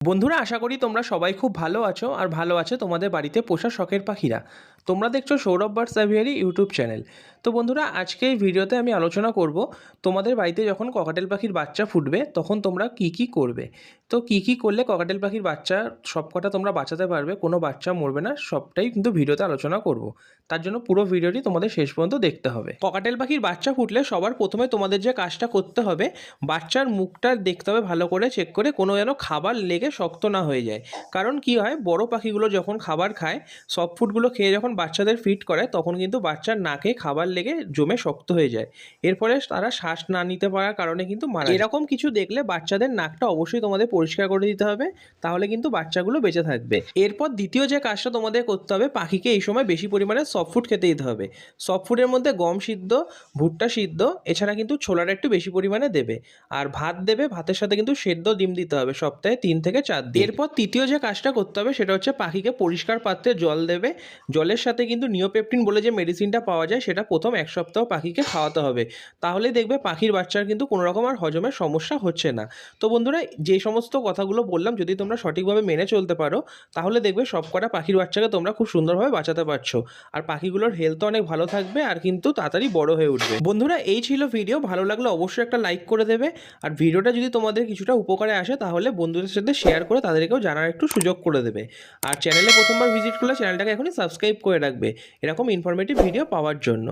বন্ধুরা, আশা করি তোমরা সবাই খুব ভালো আছো আর ভালো আছে তোমাদের বাড়িতে পোষা শখের পাখিরা। তোমরা দেখছো Sourav birds aviary YouTube channel. তো বন্ধুরা, আজকে এই ভিডিওতে আমি আলোচনা করব তোমাদের বাড়িতে যখন ককাটেল পাখির বাচ্চা ফুটবে তখন তোমরা কি করবে। তো কি করলে ককাটেল পাখির বাচ্চা সবকটা তোমরা বাঁচাতে পারবে, কোনো বাচ্চা মরবে না, সবটাই কিন্তু ভিডিওতে আলোচনা করব। তার জন্য পুরো ভিডিওটি তোমাদের শেষ পর্যন্ত দেখতে হবে। ককাটেল পাখির বাচ্চা ফুটলে সবার প্রথমে তোমাদের যে কাজটা করতে হবে, বাচ্চার মুখটা দেখতে হবে ভালো করে, চেক করে কোনো যেন খাবার লেগে শক্ত না হয়ে যায়। কারণ কি হয়, বড় পাখিগুলো যখন খাবার খায়, সফট ফুডগুলো খেয়ে যখন বাচ্চাদের ফিড করে তখন কিন্তু বাচ্চার নাকে খাবার লেগে জমে শক্ত হয়ে যায়। এর ফলে তারা শ্বাস না নিতে পারার কারণে কিন্তু মারা যায়। এরকম কিছু দেখলে বাচ্চাদের নাকটা অবশ্যই তোমাদের পরিষ্কার করে দিতে হবে, তাহলে কিন্তু বাচ্চাগুলো বেঁচে থাকবে। এরপর দ্বিতীয় যে কাজটা তোমাদের করতে হবে, পাখিকে এই সময় বেশি পরিমাণে সফট ফুড খেতে দিতে হবে। সফট ফুডের মধ্যে গম সিদ্ধ, ভুট্টা সিদ্ধ, এছাড়া কিন্তু ছোলাটা একটু বেশি পরিমাণে দেবে। আর ভাত দেবে, ভাতের সাথে কিন্তু সেদ্ধ ডিম দিতে হবে সপ্তাহে 3 থেকে 4 দিন। এরপর তৃতীয় যে কাজটা করতে হবে সেটা হচ্ছে পাখিকে পরিষ্কার পাত্রে জল দেবে। জলের সাথে কিন্তু নিওপেপটিন বলে যে মেডিসিনটা পাওয়া যায় সেটা প্রথম 1 সপ্তাহ পাখিকে খাওয়াতে হবে। তাহলে দেখবে পাখির বাচ্চার কিন্তু কোনো রকম আর হজমের সমস্যা হচ্ছে না। তো বন্ধুরা, যে সমস্ত কথাগুলো বললাম যদি তোমরা সঠিকভাবে মেনে চলতে পারো, তাহলে দেখবে সবকটা পাখির বাচ্চাকে তোমরা খুব সুন্দরভাবে বাঁচাতে পারছো। আর পাখিগুলোর হেলথ অনেক ভালো থাকবে আর কিন্তু তাড়াতাড়ি বড় হয়ে উঠবে। বন্ধুরা, এই ছিল ভিডিও। ভালো লাগলে অবশ্যই একটা লাইক করে দেবে। আর ভিডিওটা যদি তোমাদের কিছুটা উপকারে আসে তাহলে বন্ধুদের সাথে শেয়ার করে তাদেরকেও জানার একটু সুযোগ করে দেবে। আর চ্যানেলে প্রথমবার ভিজিট করলে চ্যানেলটাকে এখনই সাবস্ক্রাইব করে রাখবে এরকম ইনফরমেটিভ ভিডিও পাওয়ার জন্য।